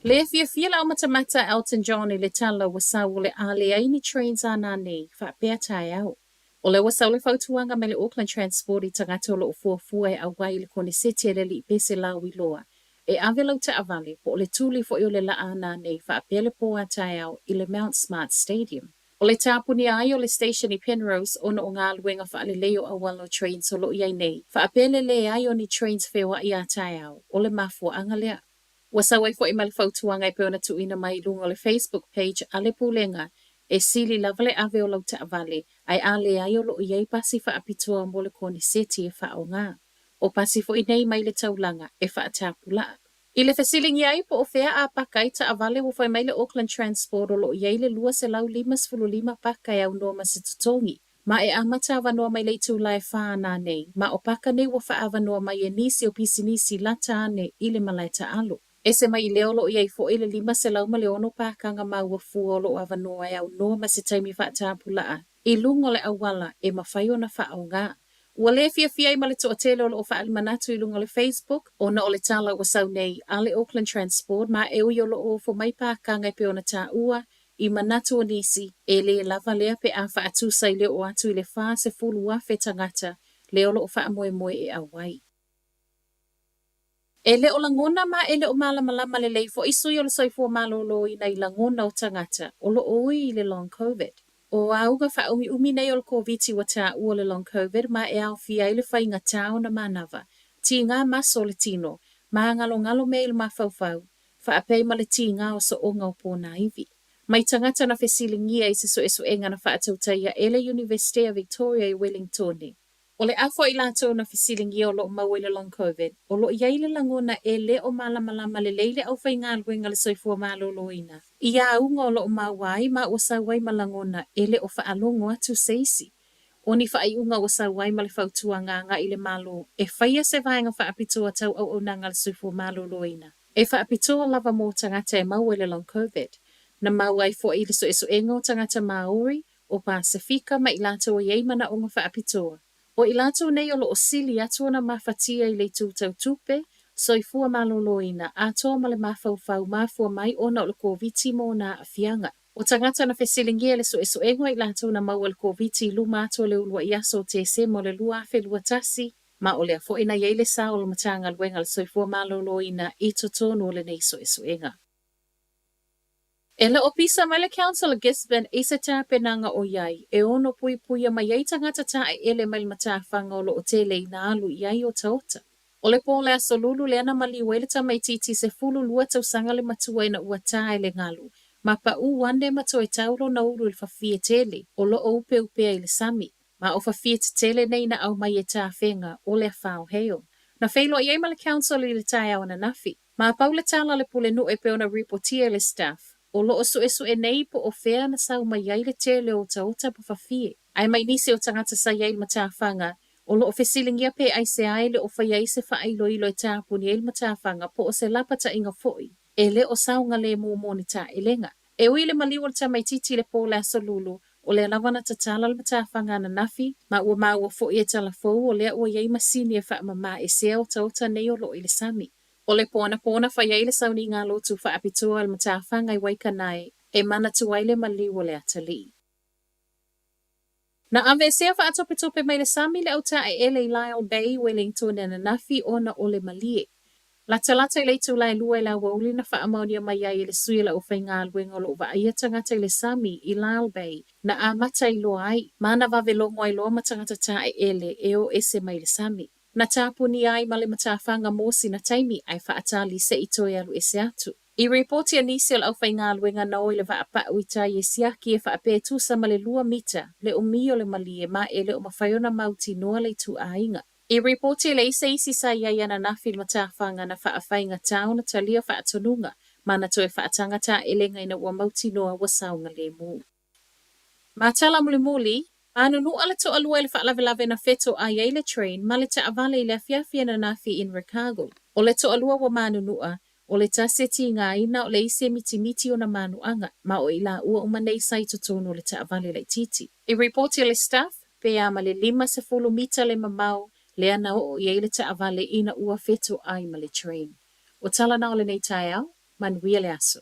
Le fia la matamata Elton John I le tala wasa le ale aini trains anane fa pea tai au. O le wasa le fautuanga me le Auckland Transport I tangata o lo fuafua a wai le kone seti le li pese la wiloa. E avelo te avale po le tuli fo I le la anane fa pea le poa tai au I le Mount Smart Stadium. O le tapuni ai o le station I Penrose ona o ngā luenga fa le leo a walo trains o lo iai nei. Fa pea le ai o ni trains fewa I a tai au o le mafua angalea. Wasa wai fo I mali fautuanga I peona tuina mai lunga le Facebook page ale pulenga e sili lavale ave o lau ta avale ai ale ai o lo iei pasi fa apitoa mo le koni seti e fa o ngā. O pasi fo I nei mai le taulanga e fa atapula. I le fesilingi ai po o fea a pakai ta avale wo fai mai le Auckland Transport o lo iei le lua se lau 5.5 pakai au noa masitutongi. Ma e amata avanoa mai le tula e wha ana nei. Ma o paka nei wo fa avanoa mai e nisi o pisinisi lata ane I le malaita alo. E se mai leo lo iai fo ile 5 se lau ma leono pakanga maua fua lo avanoa e au noa ma se taimi whaatapulaa. I lungo le awala e mawhai ona wha au ngā. Ua le fia I ma le toa tele o lo wha alimanatu I lungo le Facebook, o na o le tala wa sau nei ale Auckland Transport ma e ui o lo o fo mai pakanga I peona ta ua, I manatu o nisi, e le lava lea pe a wha atu sai leo o atu I le wha se fulu wafe tangata, leo lo o wha moe moe e awai. E le o langona ma e le o malamalama le leifo isu I o le soifua malolo I nei langona o tangata o lo oi I le long COVID. O auga wha umi nei o le COVID wa ta ua le long COVID ma e au fia I le whainga tau na manava. Ti ngā maso le tino, ma ngalo me il mawhauwhau, wha apei ma le ti ngā o so o ngau pōna iwi. Mai tangata na fesilingia I se so esu enga na wha atautaia e le University of Victoria I Wellington. O le afo I lato na fisilingi o lo maui le long COVID, o lo iai le langona e le o malamalama le leile au whai ngā luenga le soifua maloloina. Ia unga o lo mawai ma o sawai malangona e le o whaalongo atu seisi. O ni whai unga o sawai ma le whautuanga ngā I le malo, e whaia se vaenga whaapitoa tau au o nanga le soifua maloloina. E whaapitoa lava mō tangata e mau le long COVID. Na mawai fo I le so esu engo tangata Maori, o Pasifika ma I lato o iei mana o ngā whaapitoa. O I lato nei o lo o sili atu na mafatia I le tūtau tupe, soifua maloloina, atoa ma le mafau mafua mai o na o le koviti mo na afianga. O tangata na fesilingia le so esu engo I lato na mau le koviti luma ato le ulua iaso te se mo le lua afe lua tasi, ma o le afo ina iei le sao lo matanga luenga le soifua maloloina I totonu o le nei so esu enga. E le opisa mai le Council of Gisborne I se tāpenanga o iai, e ono pui ma iai tangata tae ele mai matawhanga o lo o tele I nā alu iai o taota. O le pō le aso lulu le ana mali wele ta mai titi se fulu lua tau sanga le matua ina ua tae le ngalu, ma pa u wande mato e tauro na uru il fafie tele, o lo o upe upea I le sami, ma o fafie te tele nei na au mai e tāwhenga o le whao heo. Na whailo iai ma le Council I le tae au na nafi, ma pau le tala le pule nu e peona reportia le staff, o lo osu esu e nei po o fea na sau mai iai le tele o taota pa fafie. Ai mai nisi o tangata sa iai matawhanga, o lo o fesilingia pe ai se ai le o whai ai se wha ilo ilo e tāpuni e matawhanga po o se lapata inga foi, e le o saunga le mōmoni tā elenga. E ui le maliwa ta mai titi le pō la lulu, o le alawana ta tala le matawhanga na nafi, ma ua maua foi e tala fau o lea ua iai masini e wha mama e sea o taota nei o lo I le sami. O le pōna whai ai le sauni ngā lotu wha apitoa al matawhanga I waikanai, e mana tuai le maliwa le atali. Na ave sea wha atopetope mai le sami le auta e ele I Lyle Bay, Wellington e na nafi o na o le malie. Lata I leitu lai lua I la wauli na wha amaunia mai ai le sui la o whai ngā luenga lo wa aia tangata I le sami I Lyle Bay, na a mata I loa ai, mana vave longo ai loa matangata ta e ele e o ese mai le sami. Na tāpuni ai ma le matawhanga mōsi na taimi ai whaatali se I toi alu ese atu. I reporti a nisi al au whai ngā luenga na oi le whaapa uita I e siaki e whaapetu sa ma le 2 mita le o mio le malie ma e le o mawhaiona mauti noa le tu a inga. I reporti le isa isi sa iai ana nafi matawhanga na whaawhainga tau na talia whaatonunga ma na toi whaatangata e lenga ina ua mauti noa wa saunga le mū. Ma tala muli anu nu ala to alua le whaalawelawe na feto a iai le train ma le ta avale le afiafia na nafi in Ricardo. O le to alua wa manu nua, o le taseti ngā ina o le ise miti o na manuanga, ma o ila ua umanei sai totono le ta avale le titi. I reporti le staff, pe ama le 5 mita le mamau, le ana o iai le ta avale ina ua feto ai ma le train. O tala na o le nei tai au, manuia le aso.